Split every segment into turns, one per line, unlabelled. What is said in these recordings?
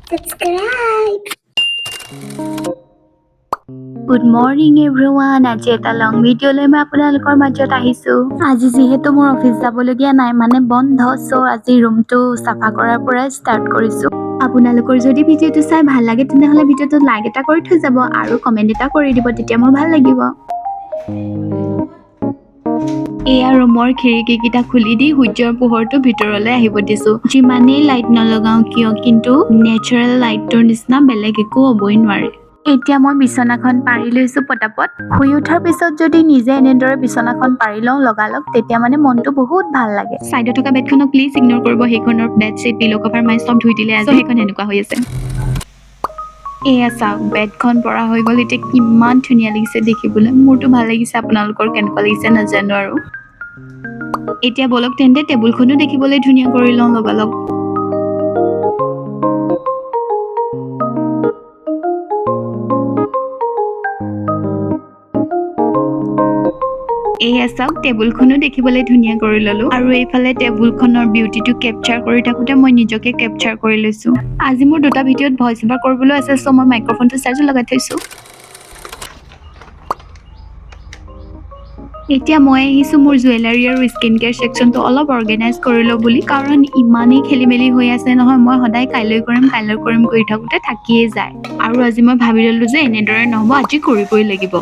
subscribe.
Good morning everyone. আজি এটা long video' লৈ মই আপোনালোকৰ মাজত আহিছো। আজি যিহেতু মোৰ অফিচ যাবলগীয়া নাই মানে বন্ধ, সো আজি ৰুমটো চাফা কৰাৰ পৰা ষ্টাৰ্ট কৰিছো। আপোনালোকৰ যদি ভিডিঅ'টো চাই ভাল লাগে তেনেহলে ভিডিঅ'টোত লাইক এটা কৰি থৈ যাব আৰু কমেন্ট এটা কৰি দিব, তেতিয়া মোৰ ভাল লাগিব। এয়া ৰুমৰ খিৰিকীকেইটা খুলি দি সূৰ্যৰ পোহৰটো ভিতৰলৈ আহিব দিছো। যিমানেই লাইট নলগাও কিয় কিন্তু নেচাৰেল লাইটটোৰ নিচিনা বেলেগ একো হ'বই নোৱাৰে। এতিয়া মই বিছনাখন পাৰি লৈছো পটাপট। শুই উঠাৰ পিছত যদি নিজে এনেদৰে বিছনাখন পাৰি লওঁ লগালগ, তেতিয়া মানে মনটো বহুত ভাল লাগে। চাইডত থকা বেডখনক প্লিজ ইগনোৰ কৰিব, সেইখনৰ বেডশ্বীট পিলো কভাৰ মাই চব ধুই দিলে আজি সেইখন এনেকুৱা হৈ আছে। এয়া চাওক বেডখন পৰা হৈ গ'ল, এতিয়া কিমান ধুনীয়া লাগিছে দেখিবলৈ। মোৰতো ভাল লাগিছে, আপোনালোকৰ কেনেকুৱা লাগিছে নাজানো আৰু। এতিয়া বলক তেন্তে টেবুলখনো দেখিবলৈ ধুনীয়া কৰি লওঁ লগালগ। এয়া চাওক টেবুলখনো দেখিবলৈ ধুনীয়া কৰি ললো, আৰু এইফালে টেবুলখনৰ বিউটিটো কেপচাৰ কৰি থাকোতে মই নিজকে কেপচাৰ কৰি লৈছো। আজি মোৰ দুটা ভিডিঅ'ত ভইচ অভাৰ কৰিবলৈ আছে, চ' মই মাইক্ৰফোনটো চাৰ্জত লগাই থৈছো। এতিয়া মই আহিছো মোৰ জুৱেলাৰী আৰু স্কিন কেয়াৰ ছেকশ্যনটো অলপ অৰ্গেনাইজ কৰি লওঁ বুলি, কাৰণ ইমানেই খেলি মেলি হৈ আছে নহয়। মই সদায় কাইলৈ কৰিম কৰি থাকোতে থাকিয়ে যায়, আৰু আজি মই ভাবি ললো যে এনেদৰে নহব, আজি কৰিবই লাগিব।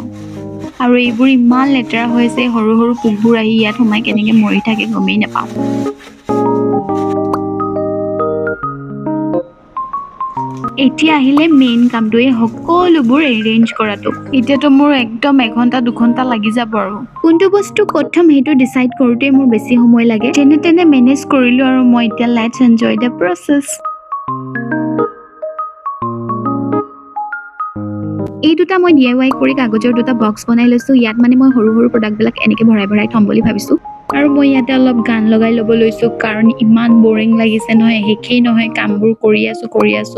আৰু এইবোৰ ইমান লেতেৰা হৈছে, সৰু সৰু পোকবোৰ আহি ইয়াত সোমাই কেনেকে মৰি থাকে গমেই নাপাওঁ। এতিয়া আহিলে মেইন কামটো, এই সকলোবোৰ এৰেঞ্জ কৰাটো। এতিয়াতো মোৰ একদম 1-2 ঘণ্টা লাগি যাব আৰু। কোনটো বস্তু ক'ত থম সেইটো ডিচাইড কৰোঁতে মোৰ বেছি সময় লাগে। যেনে তেনে মেনেজ কৰিলো আৰু মই। এতিয়া লেটছ এনজয় দ্য প্ৰচেছ। এই দুটা মই DIY কৰি কাগজৰ দুটা বক্স বনাই লৈছো। ইয়াত মানে মই সৰু সৰু প্ৰডাক্টবিলাক এনেকে ভৰাই থম বুলি ভাবিছো। আৰু মই ইয়াতে অলপ গান লগাই ল'ব লৈছো, কাৰণ ইমান বৰিং লাগিছে নহয়, শেষেই নহয়। কামবোৰ কৰি আছো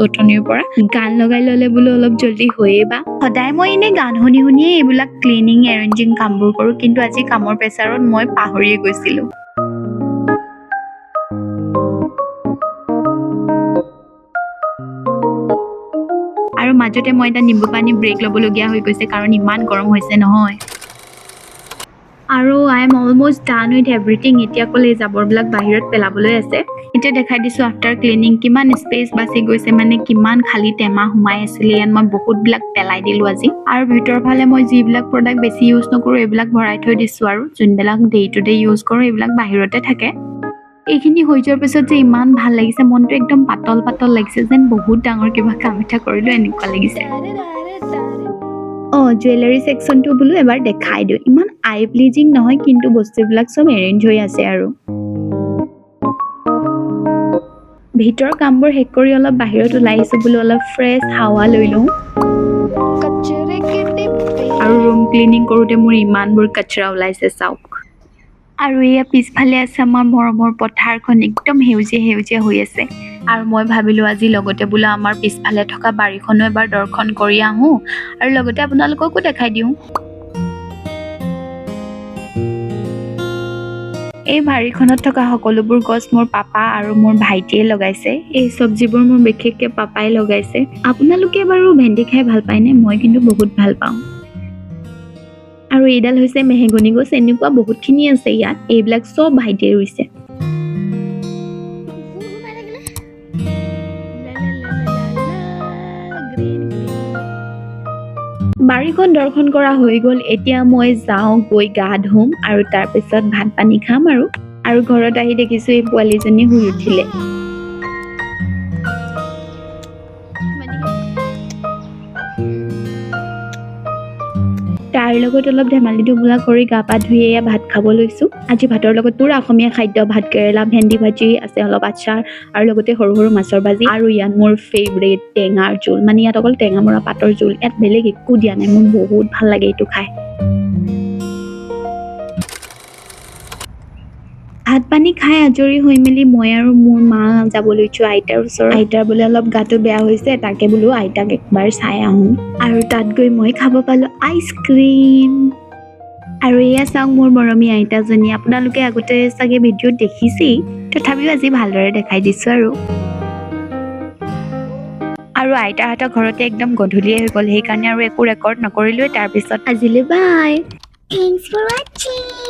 অথনিৰ পৰা। গান লগাই ল'লে বোলো অলপ জল্দি হৈয়ে বা। সদায় মই এনে গান শুনিয়ে এইবিলাক ক্লিনিং এৰেঞ্জিং কামবোৰ কৰো, কিন্তু আজি কামৰ প্ৰেছাৰত মই পাহৰিয়ে গৈছিলো। আৰু মাজতে মই এটা নিম্বু পানী ব্ৰেক ল'বলগীয়া হৈ গৈছে, কাৰণ ইমান গৰম হৈছে নহয়। আৰু I am almost done with everything. এতিয়া অকল এই জাবৰবিলাক বাহিৰত পেলাবলৈ আছে। এতিয়া দেখাই দিছো আফটাৰ ক্লিনিং কিমান স্পেচ বাচি গৈছে, মানে কিমান খালী টেমা সোমাই আছিলে ইয়াত। মই বহুতবিলাক পেলাই দিলো আজি। আৰু ভিতৰৰ ফালে মই যিবিলাক প্ৰডাক্ট বেছি ইউজ নকৰো এইবিলাক ভৰাই থৈ দিছো, আৰু যোনবিলাক ডে টু ডে ইউজ কৰো এইবিলাক বাহিৰতে থাকে। এইখিনি হৈ যোৱাৰ পিছত যে ইমান ভাল লাগিছে, মনটো একদম পাতল পাতল লাগিছে, যেন বহুত ডাঙৰ কিবা কাম এটা কৰিলো এনেকুৱা লাগিছে। জুৱেলাৰী ছেকশ্যনটো বোলো এবাৰ দেখাই দিওঁ। ইমান আই প্লিজিং নহয়, কিন্তু বস্তুবিলাক চব এৰেঞ্জ হৈ আছে আৰু। ভিতৰৰ কামবোৰ শেষ কৰি অলপ বাহিৰত ওলাই আহিছো বোলো, অলপ ফ্ৰেছ হাৱা লৈ লওঁ। আৰু ৰুম ক্লিনিং কৰোতে মোৰ ইমানবোৰ কচৰা ওলাইছে চাওক। আৰু এয়া পিছফালে আছে আমাৰ মৰমৰ পথাৰখন, একদম সেউজীয়া হৈ আছে। আৰু মই ভাবিলো আজি লগতে বোলো আমাৰ পিছফালে থকা বাৰীখনো এবাৰ দৰ্শন কৰি আহো, আৰু লগতে আপোনালোককো দেখাই দিওঁ। এই বাৰীখনত থকা সকলোবোৰ গছ মোৰ পাপা আৰু মোৰ ভাইটিয়ে লগাইছে। এই চব্জিবোৰ মোৰ বিশেষকে পাপাই লগাইছে। আপোনালোকে বাৰু ভেন্দি খাই ভাল পায়নে? মই কিন্তু বহুত ভাল পাওঁ। আৰু এইডাল হৈছে মেহগনি গছ, এনেকুৱা বহুতখিনি আছে ইয়াত। এইবিলাক চব ভাইটিয়ে ৰুইছে। বাৰীখন দৰ্শন কৰা হৈ গ'ল। এতিয়া মই যাওঁ, গৈ গা ধুম আৰু তাৰপিছত ভাত পানী খাম আৰু ঘৰত আহি দেখিছো এই পোৱালীজনী শুই উঠিলে। তাৰ লগত অলপ ধেমালি ধুমুলা কৰি গা পা ধুই এয়া ভাত খাব লৈছো। আজি ভাতৰ লগত পুৰা অসমীয়া খাদ্য, ভাত কেৰেলা, ভেন্দি ভাজি আছে, অলপ আচাৰ আৰু লগতে সৰু সৰু মাছৰ ভাজি, আৰু ইয়াত মোৰ ফেভৰেট টেঙাৰ জোল। মানে ইয়াত অকল টেঙা মৰা পাতৰ জোল, ইয়াত বেলেগ একো দিয়া নাই। মোৰ বহুত ভাল লাগে এইটো খাই। ভাত পানী খাই আজৰি হৈ মেলি মই আৰু মোৰ মা যাব লৈছো আইতাৰ ওচৰত। আইতাৰ বোলে অলপ গাটো বেয়া হৈছে, তাকে বোলো আইতাক একবাৰ চাই আহো। আৰু তাত গৈ মই খাব পালো আইচক্ৰীম। আৰু এয়া চাওক মোৰ মৰমী আইতাজনী। আপোনালোকে আগতে চাগে ভিডিঅ'ত দেখিছেই, তথাপিও আজি ভালদৰে দেখাই দিছো আৰু। আৰু আইতাহঁতৰ ঘৰতে একদম গধূলিয়ে হৈ গ'ল, সেইকাৰণে আৰু একো ৰেকৰ্ড নকৰিলোৱে। তাৰপিছত আজিলৈ বাই।
Thanks for watching.